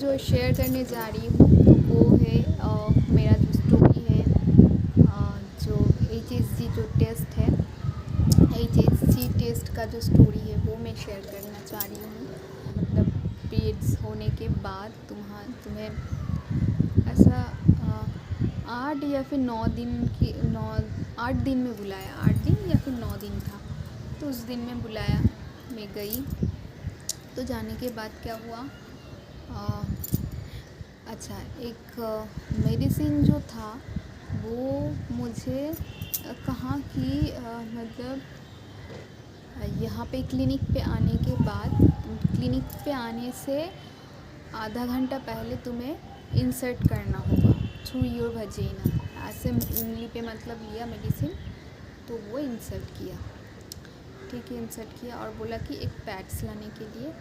जो शेयर करने जा रही हूँ तो वो है मेरा जो स्टोरी है, जो HSG जो टेस्ट है, HSG टेस्ट का जो स्टोरी है वो मैं शेयर करना चाह रही हूँ। मतलब पीरियड्स होने के बाद तुम्हें ऐसा 8 या फिर 9 दिन की 8 दिन में बुलाया, 8 दिन या फिर 9 दिन था, तो उस दिन में बुलाया। मैं गई तो जाने के बाद क्या हुआ, अच्छा एक मेडिसिन जो था वो मुझे कहाँ की मतलब यहाँ पे क्लिनिक पे आने के बाद, क्लिनिक पे आने से आधा घंटा पहले तुम्हें इंसर्ट करना होगा थ्रू योर वजीना। ऐसे उंगली पे मतलब लिया मेडिसिन, तो वो इंसर्ट किया, ठीक है, इंसर्ट किया और बोला कि एक पैड्स लाने के लिए,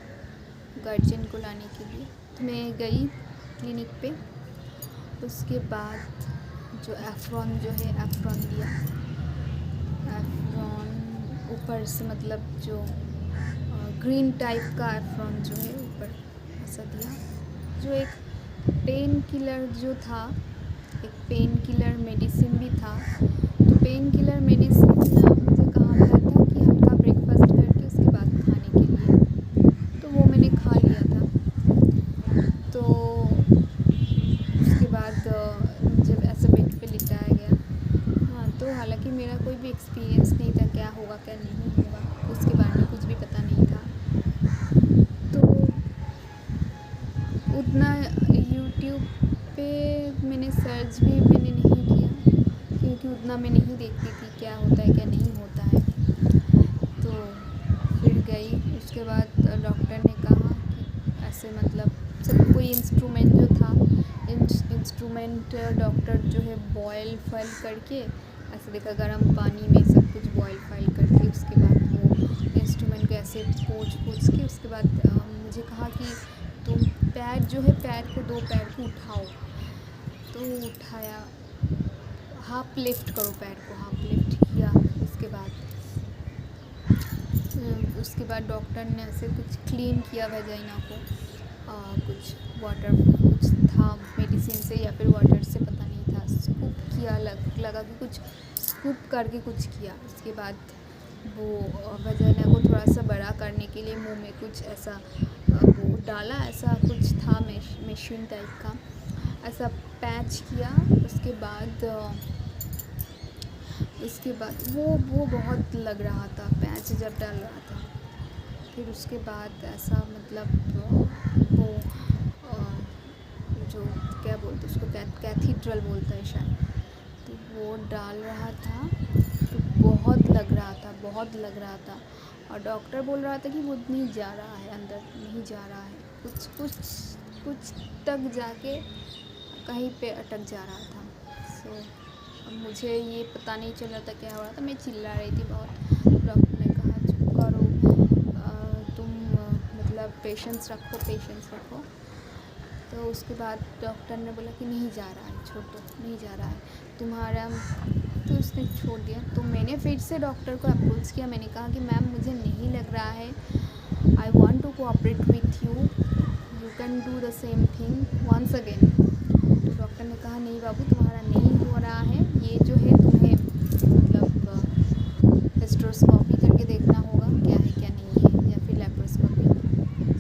गार्जियन को लाने के लिए। तो मैं गई क्लिनिक पे। उसके बाद जो एफ्रॉन जो है, एफ्रॉन दिया, एफ्रॉन ऊपर से मतलब जो ग्रीन टाइप का एफ्रॉन जो है ऊपर ऐसा दिया। जो एक पेन किलर जो था, एक पेन किलर मेडिसिन भी था। तो पेन किलर मेडिसिन मुझे कहा गया था कि हल्का ब्रेकफास्ट करके उसके बाद खाने के लिए, तो वो मैंने खा लिया था। तो उसके बाद जब ऐसे बेड पे लिटाया गया, हाँ, तो हालांकि मेरा कोई भी एक्सपीरियंस नहीं था क्या होगा क्या नहीं होगा, उसके बारे में कुछ भी पता नहीं था। तो उतना यूट्यूब पे मैंने सर्च भी मैंने नहीं किया, क्योंकि उतना मैं नहीं देखती थी क्या होता है क्या नहीं होता है। तो फिर गई, उसके बाद डॉक्टर ने कहा कि ऐसे मतलब सब कोई इंस्ट्रूमेंट जो था, इंस्ट्रूमेंट डॉक्टर जो है बॉयल फाइल करके ऐसे देखा, गर्म पानी में सब कुछ बॉयल फाइल करके उसके बाद वो इंस्ट्रूमेंट को ऐसे पोंछ के उसके बाद मुझे कहा कि तुम पैर जो है, पैर को, 2 पैर को उठाओ। तो उठाया, हाफ लिफ्ट करो पैर को, हाफ लिफ्ट किया। उसके बाद डॉक्टर ने ऐसे कुछ क्लीन किया वजाइना को, कुछ वाटर, कुछ था मेडिसिन से या फिर वाटर से, पता नहीं था, स्कूप किया, लगा कि कुछ स्कूप करके कुछ किया। उसके बाद वो वजाइना को थोड़ा सा बड़ा करने के लिए मुंह में कुछ ऐसा वो डाला, ऐसा कुछ था मशीन टाइप का, ऐसा पैच किया। उसके बाद वो बहुत लग रहा था पैच जब डाल रहा था। फिर उसके बाद ऐसा मतलब वो जो क्या बोलते उसको, कैथीड्रल बोलता है शायद, तो वो डाल रहा था। तो बहुत लग रहा था और डॉक्टर बोल रहा था कि वो नहीं जा रहा है, अंदर नहीं जा रहा है, कुछ तक जाके कहीं पे अटक जा रहा था। सो अब मुझे ये पता नहीं चल रहा था क्या हो रहा था, मैं चिल्ला रही थी बहुत। डॉक्टर ने कहा चुप करो, तुम मतलब पेशेंस रखो। तो उसके बाद डॉक्टर ने बोला कि नहीं जा रहा है, छोड़ो, नहीं जा रहा है तुम्हारा। तो उसने छोड़ दिया। तो मैंने फिर से डॉक्टर को अप्रोच किया, मैंने कहा कि मैम मुझे नहीं लग रहा है, I want to cooperate with you can do the same thing once again. तो डॉक्टर ने कहा नहीं बाबू, तुम्हारा नहीं हो रहा है, ये जो है तुम्हें मतलब हिस्ट्रोस्कोपी करके देखना होगा क्या है क्या नहीं है, या फिर लेप्रोस्कोपी।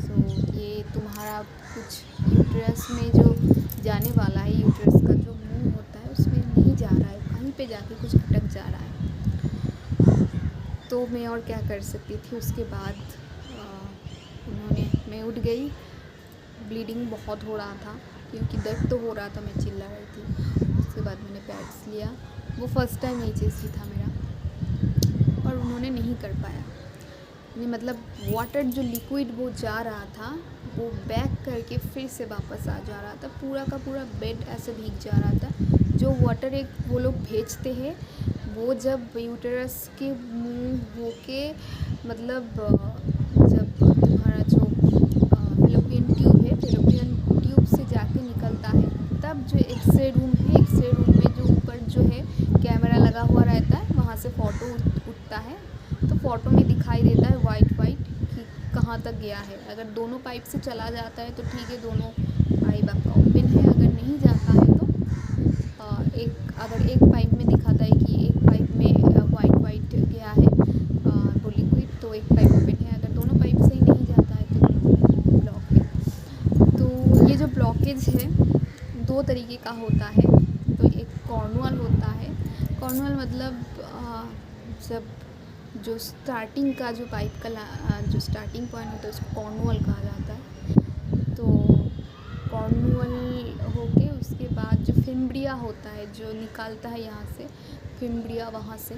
सो ये तुम्हारा कुछ यूट्रस में जो जाने वाला है, यूट्रस का जो मुंह होता है उसमें नहीं जा रहा है, कहीं पे जाके कुछ अटक जा रहा है। तो मैं और क्या कर सकती थी। उसके बाद मैं उठ गई, ब्लीडिंग बहुत हो रहा था क्योंकि दर्द तो हो रहा था, मैं चिल्ला रही थी। उसके बाद मैंने पैड्स लिया, वो फर्स्ट टाइम HSG था मेरा, और उन्होंने नहीं कर पाया। मतलब वाटर जो लिक्विड वो जा रहा था वो बैक करके फिर से वापस आ जा रहा था, पूरा का पूरा बेड ऐसे भीग जा रहा था। जो वाटर एक वो लोग भेजते हैं, वो जब यूटेरस के मुंह होके मतलब जब तुम्हारा जो फेलोपियन ट्यूब है, फेलोपियन ट्यूब से जाके निकलता है, तब जो एक्सरे रूम है, एक्सरे रूम में जो ऊपर जो है कैमरा लगा हुआ रहता है, वहाँ से फ़ोटो उठता है। तो फ़ोटो में दिखाई देता है वाइट कि कहाँ तक गया है। अगर दोनों पाइप से चला जाता है तो ठीक है, दोनों पाइप आपका ओपन है। अगर नहीं जाता है तो अगर एक पाइप में दिखाता है कि एक पाइप में वाइट गया है वो लिक्विड, तो एक पाइप ओपन है। अगर दोनों पाइप से ही नहीं जाता है तो ब्लॉक है। तो ये जो ब्लॉकेज है 2 तरीके का होता है। तो एक कॉर्नुअल होता है। कॉर्नुअल मतलब जब जो स्टार्टिंग का जो पाइप का जो स्टार्टिंग पॉइंट होता है उसको कॉर्नुअल कहा जाता है। तो कॉर्नुअल होके उसके बाद जो फिम्ब्रिया होता है जो निकालता है यहाँ से, फिम्ब्रिया वहाँ से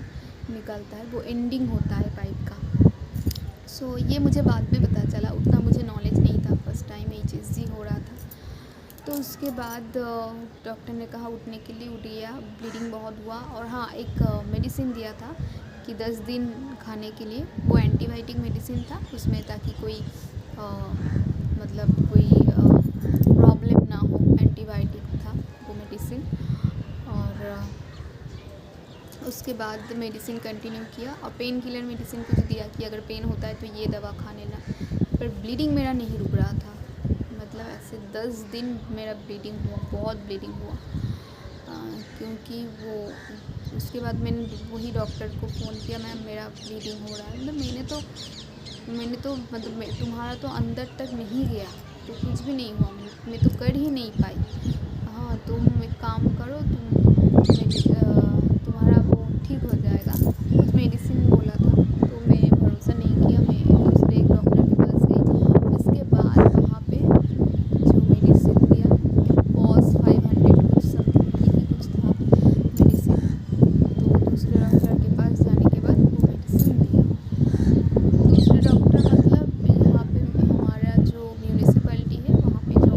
निकलता है, वो एंडिंग होता है पाइप का। सो ये मुझे बाद में पता चला, उतना मुझे नॉलेज नहीं था, फर्स्ट टाइम HSG हो रहा था। तो उसके बाद डॉक्टर ने कहा उठने के लिए, उठ गया, ब्लीडिंग बहुत हुआ। और हाँ, एक मेडिसिन दिया था कि 10 दिन खाने के लिए। वो एंटीबायोटिक मेडिसिन था उसमें, ताकि कोई मतलब कोई प्रॉब्लम ना हो। एंटीबायोटिक था वो मेडिसिन। और उसके बाद मेडिसिन कंटिन्यू किया और पेन किलर मेडिसिन कुछ दिया कि अगर पेन होता है तो ये दवा खा लेना। पर ब्लीडिंग मेरा नहीं रुक रहा था, मतलब ऐसे 10 दिन मेरा ब्लीडिंग हुआ, बहुत ब्लीडिंग हुआ। क्योंकि वो उसके बाद मैंने वही डॉक्टर को फ़ोन किया, मैम मेरा ब्लीडिंग हो रहा है। मतलब मैंने तो मतलब तुम्हारा तो अंदर तक नहीं गया तो कुछ भी नहीं हुआ, मैं तो कर ही नहीं पाई। हाँ, तुम एक काम करो, तुम्हारा वो ठीक हो जाएगा, कुछ मेडिसिन बोला था। तो मैं भरोसा नहीं किया, मैं दूसरे एक डॉक्टर के पास गई। उसके बाद वहाँ पे जो मेडिसिन दिया, पॉज 500 कुछ समथिंग कुछ था मेडिसिन। तो दूसरे डॉक्टर के पास जाने के बाद वो मेडिसिन दिया। दूसरे डॉक्टर मतलब यहाँ पे हमारा जो म्यूनिसिपैलिटी है वहाँ पे जो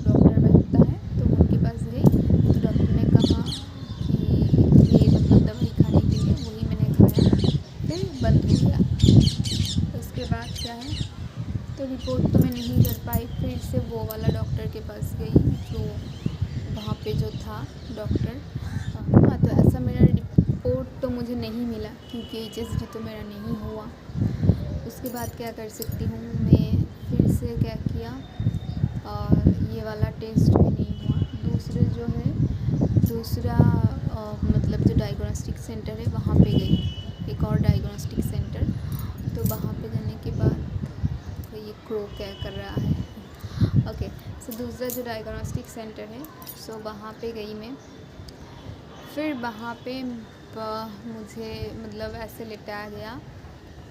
डॉक्टर बैठता है, तो उनके पास गई। तो डॉक्टर ने कहा कि ये मतलब दवाई खाने के लिए, वही मैंने खाया, फिर बंद हो गया। उसके बाद क्या है, तो रिपोर्ट तो मैं नहीं कर पाई, फिर से वो वाला डॉक्टर के पास गई जो वहाँ पे जो था डॉक्टर। हाँ, तो ऐसा मेरा रिपोर्ट तो मुझे नहीं मिला क्योंकि HSG तो मेरा नहीं हुआ। उसके बाद क्या कर सकती हूँ मैं, फिर से क्या किया, ये वाला टेस्ट भी नहीं हुआ। दूसरा मतलब जो डायग्नोस्टिक सेंटर है वहाँ पे गई, एक और डायग्नोस्टिक सेंटर। तो वहाँ पे जाने के बाद ये क्रो क्या कर रहा है, ओके। सो दूसरा जो डायग्नोस्टिक सेंटर है, सो वहाँ पे गई मैं। फिर वहाँ पे मुझे मतलब ऐसे लेटाया गया।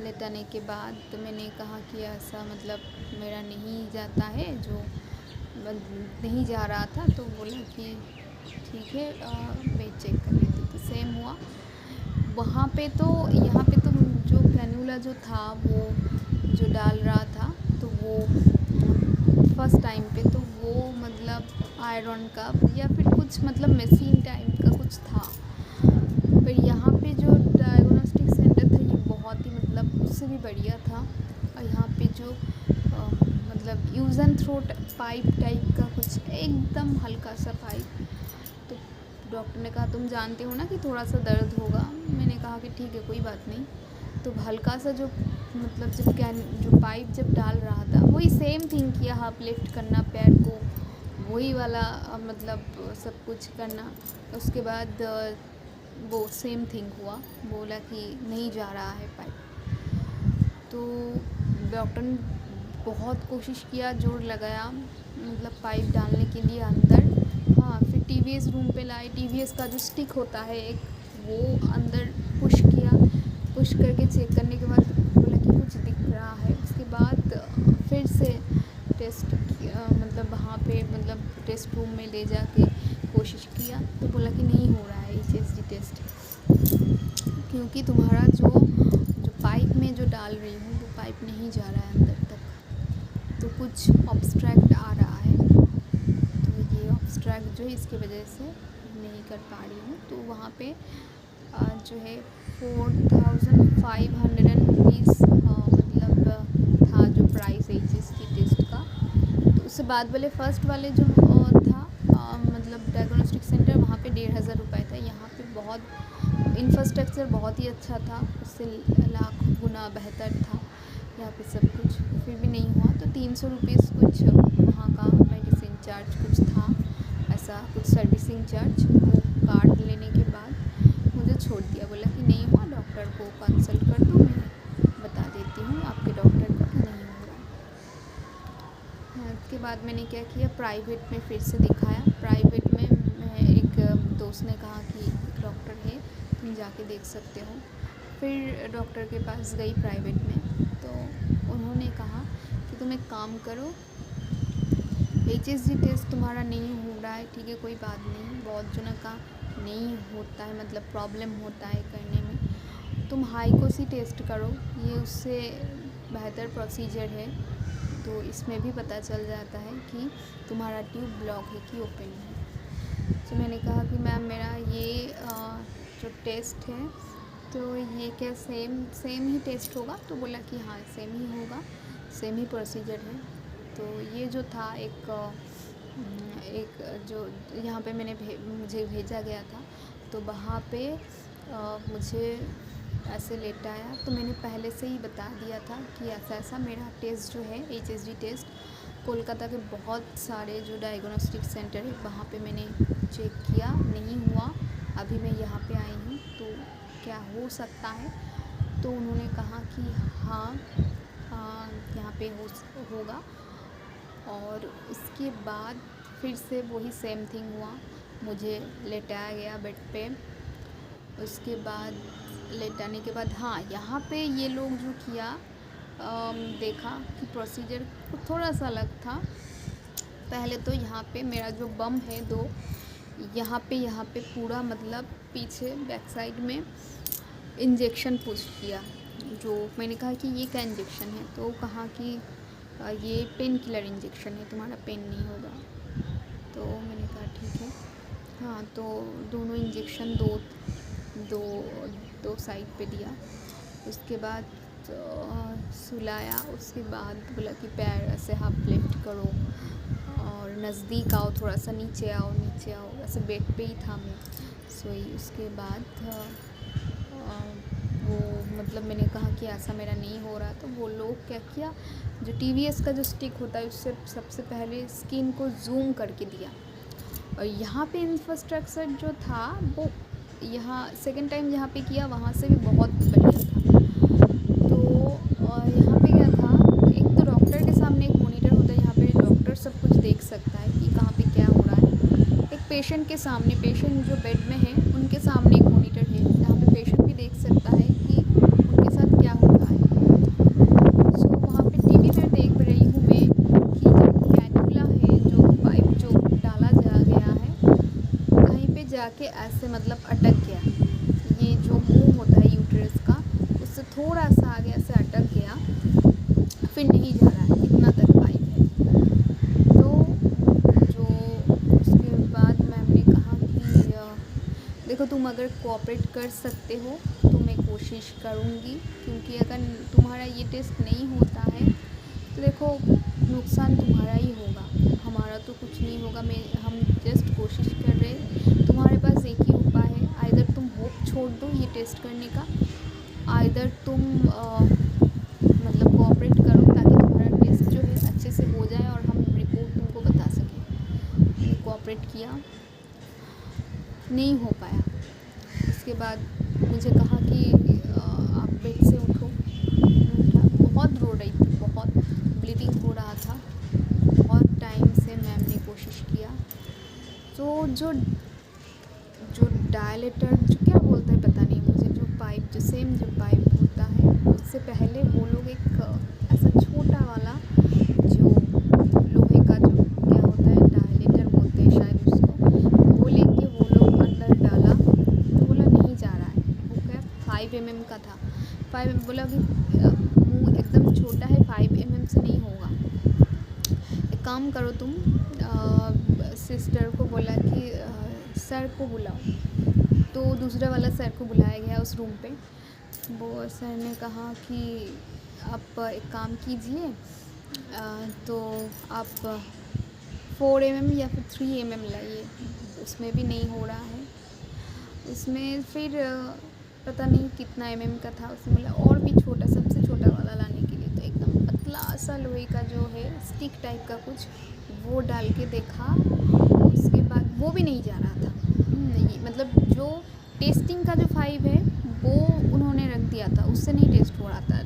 लेटाने के बाद तो मैंने कहा कि ऐसा मतलब मेरा नहीं जाता है, जो नहीं जा रहा था। तो बोला कि ठीक है, मैं चेक कर लेती हूँ। तो सेम हुआ वहाँ पे। तो यहाँ पे तो जो कैन्यूला जो था वो जो डाल रहा था, तो वो फर्स्ट टाइम पे तो वो मतलब आयरन का या फिर कुछ मतलब मशीन टाइप का कुछ था। पर यहाँ पे जो डायग्नोस्टिक सेंटर था ये बहुत ही मतलब उससे भी बढ़िया था। और यहाँ पे जो मतलब use and throw pipe type का कुछ एकदम हल्का सा पाइप। तो डॉक्टर ने कहा तुम जानते हो ना कि थोड़ा सा दर्द होगा। मैंने कहा कि ठीक है, कोई बात नहीं। तो हल्का सा जो मतलब जो पाइप जब डाल रहा था वही सेम थिंग किया, हाफ लिफ्ट करना पैर को, वही वाला मतलब सब कुछ करना। उसके बाद वो सेम थिंग हुआ, बोला कि नहीं जा रहा है पाइप। तो डॉक्टर ने बहुत कोशिश किया, जोर लगाया मतलब पाइप डालने के लिए अंदर। हाँ, फिर TVS रूम पे लाए, TVS का जो स्टिक होता है एक, वो अंदर पुश किया। पुश करके चेक करने के बाद बोला कि कुछ दिख रहा है। उसके बाद फिर से टेस्ट किया, मतलब वहाँ पे मतलब टेस्ट रूम में ले जाके कोशिश किया। तो बोला कि नहीं हो रहा है HSG टेस्ट, क्योंकि तुम्हारा जो पाइप में जो डाल रही हूँ वो पाइप नहीं जा रहा है अंदर तक, तो कुछ ऑब्स्ट्रैक्ट आ रहा है। तो ये ऑब्स्ट्रैक्ट जो है इसकी वजह से नहीं कर पा रही हूँ। तो वहाँ पे जो है 4500 रुपीज़ मतलब था जो प्राइस HSG टेस्ट का। तो उससे बाद वाले फर्स्ट वाले जो था मतलब डायग्नोस्टिक सेंटर, वहाँ पे 1500 रुपये था। यहाँ पे बहुत इंफ्रास्ट्रक्चर बहुत ही अच्छा था, उससे लाख गुना बेहतर था। यहाँ पे सब कुछ, फिर भी नहीं हुआ। तो 300 रुपीज़ कुछ वहाँ का मेडिसिन चार्ज कुछ था, ऐसा कुछ सर्विसिंग चार्ज, वो कार्ड लेने के बाद मुझे छोड़ दिया। बोला कि नहीं हुआ, डॉक्टर को कंसल्ट कर दो, मैं बता देती हूँ आपके डॉक्टर को कि नहीं हो रहा। उसके बाद मैंने क्या किया, प्राइवेट में फिर से दिखाया। प्राइवेट में एक दोस्त ने कहा कि एक डॉक्टर है, तुम जाके देख सकते हो। फिर डॉक्टर के पास गई प्राइवेट में, तो उन्होंने कहा कि तुम एक काम करो, HSG टेस्ट तुम्हारा नहीं हो रहा है, ठीक है, कोई बात नहीं, बहुत जनों का नहीं होता है, मतलब प्रॉब्लम होता है करने में, तुम हाईकोसी टेस्ट करो, ये उससे बेहतर प्रोसीजर है, तो इसमें भी पता चल जाता है कि तुम्हारा ट्यूब ब्लॉक है कि ओपन है। तो मैंने कहा कि मैम मेरा ये जो टेस्ट है, तो ये क्या सेम ही टेस्ट होगा? तो बोला कि हाँ सेम ही होगा, सेम ही प्रोसीजर है। तो ये जो था एक जो यहाँ पे मुझे भेजा गया था, तो वहाँ पे मुझे ऐसे लेट आया। तो मैंने पहले से ही बता दिया था कि ऐसा मेरा टेस्ट जो है HSG टेस्ट, कोलकाता के बहुत सारे जो डायग्नोस्टिक सेंटर है वहाँ पे मैंने चेक किया, नहीं हुआ। अभी मैं यहाँ पे आई हूँ, तो क्या हो सकता है? तो उन्होंने कहा कि हाँ यहाँ पे होगा। और उसके बाद फिर से वही सेम थिंग हुआ, मुझे लेटाया गया बेड पे। उसके बाद लेटाने के बाद हाँ यहाँ पे ये लोग जो किया, देखा कि प्रोसीजर थोड़ा सा अलग था। पहले तो यहाँ पे मेरा जो बम है दो, यहाँ पे पूरा मतलब पीछे बैक साइड में इंजेक्शन पुश किया। जो मैंने कहा कि ये क्या इंजेक्शन है, तो कहा कि ये पेन किलर इंजेक्शन है, तुम्हारा पेन नहीं होगा। तो मैंने कहा ठीक है। हाँ, तो दोनों इंजेक्शन दो साइड पे दिया। उसके बाद सुलाया। उसके बाद बोला कि पैर ऐसे हाफ लिफ्ट करो और नज़दीक आओ, थोड़ा सा नीचे आओ। ऐसे बेड पे ही था मैं सोई। उसके बाद वो मतलब मैंने कहा कि ऐसा मेरा नहीं हो रहा। तो वो लोग क्या किया, जो TVS का जो स्टिक होता है उससे सबसे पहले स्किन को जूम करके दिया। और यहाँ पे इंफ्रास्ट्रक्चर जो था वो यहाँ सेकंड टाइम जहाँ पे किया वहाँ से भी बहुत बढ़िया था। तो यहाँ पे क्या था, एक तो डॉक्टर के सामने एक मॉनिटर होता है, यहाँ पे डॉक्टर सब कुछ देख सकता है कि कहाँ पे क्या हो रहा है। एक पेशेंट के सामने, पेशेंट जो बेड में है उनके सामने एक मॉनिटर है, जहाँ पे पेशेंट भी देख सकता है कि उनके साथ क्या हो रहा है। सो वहाँ पे TV पे देख रही हूँ मैं कि जो कैन्युला है, जो पाइप जो डाला जा गया है, कहीं पे जाके ऐसे मतलब अटक गया। ये जो मुंह होता है यूट्रस का, उससे थोड़ा सा आगे ऐसे अटक गया, फिर नहीं जा रहा है, इतना तक पाइप है। तो जो उसके बाद मैम ने कहा कि देखो तुम अगर कोऑपरेट कर सकते हो तो मैं कोशिश करूँगी, क्योंकि अगर तुम्हारा ये टेस्ट नहीं होता है तो देखो नुकसान तुम्हारा ही होगा, हमारा तो कुछ नहीं होगा। हम जस्ट कोशिश कर रहे। तुम्हारे पास एक ही उपाय है, आइदर तुम होप छोड़ दो ये टेस्ट करने का, आइदर तुम मतलब कोऑपरेट करो ताकि तुम्हारा टेस्ट जो है अच्छे से हो जाए और हम रिपोर्ट तुमको बता सकें। मैंने कोऑपरेट किया, नहीं हो पाया। उसके बाद मुझे कहा कि आप बेड से उठो। उठा, बहुत रो रही थी, बहुत ब्लीडिंग हो रहा था। बहुत टाइम से मैम ने कोशिश किया। तो जो डायलेटर जो क्या बोलते हैं पता नहीं मुझे, जो पाइप जो पाइप होता है, उससे पहले वो लोग एक ऐसा छोटा वाला जो लोहे का जो क्या होता है, डायलेटर बोलते हैं शायद उसको, वो लेके वो लोग अंदर डाला। तो बोला नहीं जा रहा है। वो क्या 5 mm का था। 5 बोला कि मुँह एकदम छोटा है, 5 mm से नहीं होगा। एक काम करो तुम, सिस्टर को बोला कि सर को बुलाओ। तो दूसरे वाला सर को बुलाया गया उस रूम पे। वो सर ने कहा कि आप एक काम कीजिए, तो आप 4 mm या फिर 3 mm लाइए। उसमें भी नहीं हो रहा है। उसमें फिर पता नहीं कितना mm का था, उसमें बोला और भी छोटा, सबसे छोटा वाला लाने के लिए। तो एक सा लोहे का जो है स्टिक टाइप का कुछ, वो डाल के देखा। उसके बाद वो भी नहीं जा रहा था। नहीं, मतलब जो टेस्टिंग का जो 5 है वो उन्होंने रख दिया था, उससे नहीं टेस्ट हो रहा था।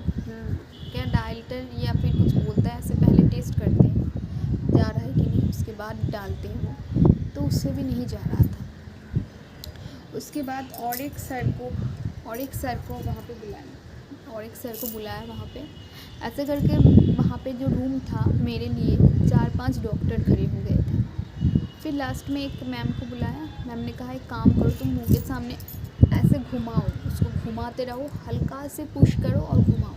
क्या डायल्टर या फिर कुछ बोलता है ऐसे, पहले टेस्ट करते हैं जा रहा है कि नहीं, उसके बाद डालते हैं वो, तो उससे भी नहीं जा रहा था। उसके बाद और एक सर को वहाँ पे बुलाया, और एक सर को बुलाया वहाँ पे। ऐसे करके वहाँ पे जो रूम था मेरे लिए 4-5 डॉक्टर खड़े हो गए थे। फिर लास्ट में एक मैम को बुलाया। मैम ने कहा एक काम करो, तुम मुँह के सामने ऐसे घुमाओ, उसको घुमाते रहो, हल्का से पुश करो और घुमाओ।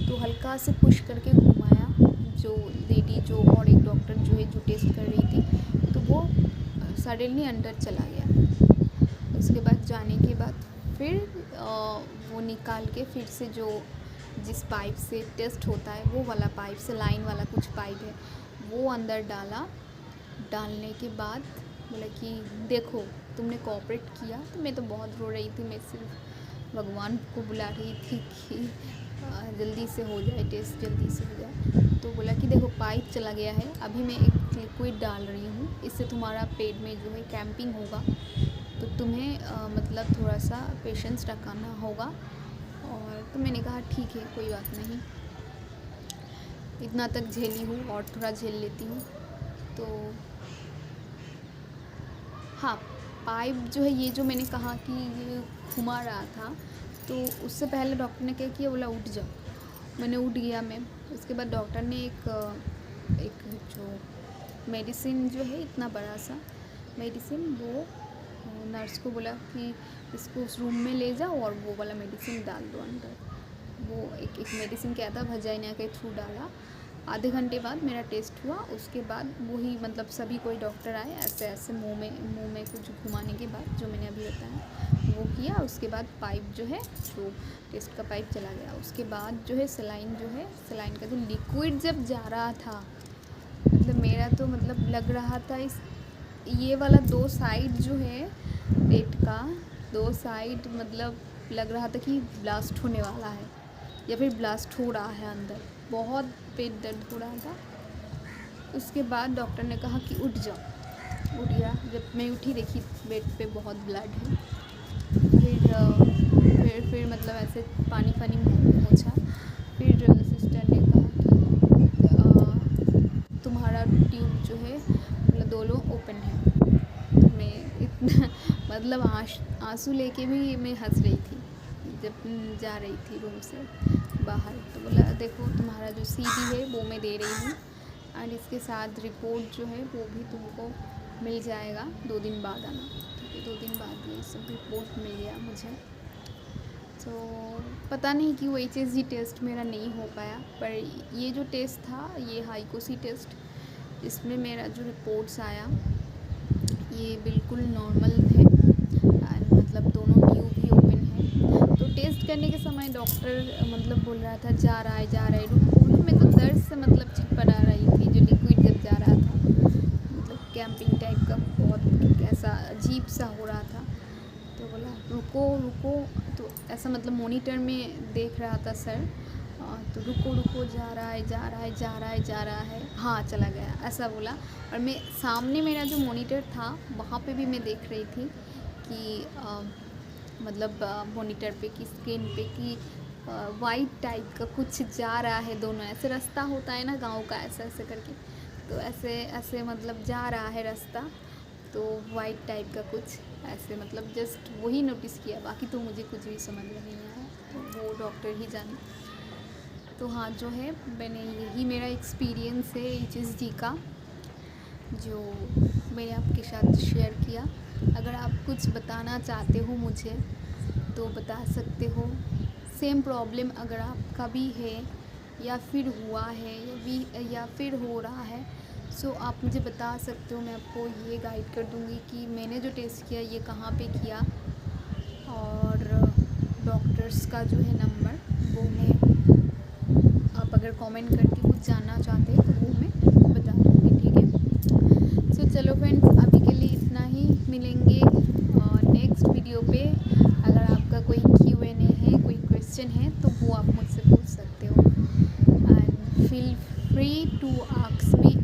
तो हल्का से पुश करके घुमाया, जो लेडी जो और एक डॉक्टर जो है जो टेस्ट कर रही थी, तो वो सडनली अंदर चला गया। उसके बाद जाने के बाद फिर वो निकाल के फिर से जो जिस पाइप से टेस्ट होता है वो वाला पाइप से, लाइन वाला कुछ पाइप है, वो अंदर डाला। डालने के बाद बोला कि देखो तुमने कोऑपरेट किया। तो मैं तो बहुत रो रही थी, मैं सिर्फ भगवान को बुला रही थी कि जल्दी से हो जाए टेस्ट, जल्दी से हो जाए। तो बोला कि देखो पाइप चला गया है, अभी मैं एक लिक्विड डाल रही हूँ, इससे तुम्हारा पेट में जो है कैंपिंग होगा, तो तुम्हें मतलब थोड़ा सा पेशेंस रखना होगा। और तो मैंने कहा ठीक है कोई बात नहीं, इतना तक झेली हूँ और थोड़ा झेल लेती हूँ। तो हाँ, पाइप जो है ये जो मैंने कहा कि ये घुमा रहा था, तो उससे पहले डॉक्टर ने क्या किया, बोला उठ जाओ। मैंने उठ गया मैं। उसके बाद डॉक्टर ने एक जो मेडिसिन जो है इतना बड़ा सा मेडिसिन, वो नर्स को बोला कि इसको उस रूम में ले जाओ और वो वाला मेडिसिन डाल दो अंदर। वो एक मेडिसिन क्या था, वजाइना के थ्रू डाला। आधे घंटे बाद मेरा टेस्ट हुआ। उसके बाद वही मतलब सभी कोई डॉक्टर आए, ऐसे ऐसे मुंह में कुछ घुमाने के बाद जो मैंने अभी बताया वो किया। उसके बाद पाइप जो है, जो टेस्ट का पाइप चला गया। उसके बाद जो है सलाइन का जो लिक्विड जब जा रहा था, मतलब मेरा तो मतलब लग रहा था ये वाला 2 साइड जो है पेट का, 2 साइड मतलब लग रहा था कि ब्लास्ट होने वाला है या फिर ब्लास्ट हो रहा है अंदर। बहुत पेट दर्द हो रहा था। उसके बाद डॉक्टर ने कहा कि उठ जाओ। उठ गया। जब मैं उठी देखी बेड पे बहुत ब्लड है। फिर मतलब ऐसे पानी पोंछा। फिर सिस्टर ने कहा कि तुम्हारा ट्यूब जो है मतलब दोनों ओपन है। तो मैं इतना मतलब आंसू लेके भी मैं हंस रही थी जब जा रही थी रूम से बाहर। तो बोला देखो तुम्हारा जो CD है वो मैं दे रही हूँ, एंड इसके साथ रिपोर्ट जो है वो भी तुमको मिल जाएगा, 2 दिन बाद आना। ठीक है, 2 दिन बाद ये सब रिपोर्ट मिल गया मुझे। तो पता नहीं कि वो HSG टेस्ट मेरा नहीं हो पाया, पर ये जो टेस्ट था, ये हाइकोसी टेस्ट, इसमें मेरा जो रिपोर्ट्स आया ये बिल्कुल नॉर्मल है, मतलब दोनों ट्यूब भी ओपन है। तो टेस्ट करने के समय डॉक्टर मतलब बोल रहा था जा रहा है रुको। मैं तो दर्द से मतलब छटपटा रही थी, जो लिक्विड जब जा रहा था, मतलब कैंपिंग टाइप का बहुत कैसा अजीब सा हो रहा था। तो बोला रुको। तो ऐसा मतलब मॉनिटर में देख रहा था सर, तो रुको जा रहा है, हाँ चला गया, ऐसा बोला। और मैं सामने मेरा जो मॉनिटर था वहाँ पे भी मैं देख रही थी कि मतलब मॉनिटर पे की स्क्रीन पे कि वाइट टाइप का कुछ जा रहा है। दोनों ऐसे रास्ता होता है ना गांव का, ऐसे करके, तो ऐसे मतलब जा रहा है रास्ता, तो वाइट टाइप का कुछ ऐसे, मतलब जस्ट वही नोटिस किया, बाकी तो मुझे कुछ भी समझ में नहीं आया, तो वो डॉक्टर ही जाने। तो हाँ, जो है मैंने यही मेरा एक्सपीरियंस है HSG का, जो मैंने आपके साथ शेयर किया। अगर आप कुछ बताना चाहते हो मुझे तो बता सकते हो। सेम प्रॉब्लम अगर आपका भी है या फिर हुआ है या फिर हो रहा है, सो आप मुझे बता सकते हो। मैं आपको ये गाइड कर दूँगी कि मैंने जो टेस्ट किया ये कहाँ पे किया, और डॉक्टर्स का जो है नंबर वो मैं, आप अगर कमेंट करके कुछ जानना चाहते हैं तो वो मैं बता दूँगी। ठीक है, सो चलो फ्रेंड्स, अभी के लिए इतना ही। मिलेंगे नेक्स्ट वीडियो पे। अगर आपका कोई Q&A है, कोई क्वेश्चन है, तो वो आप मुझसे पूछ सकते हो। And feel free to ask me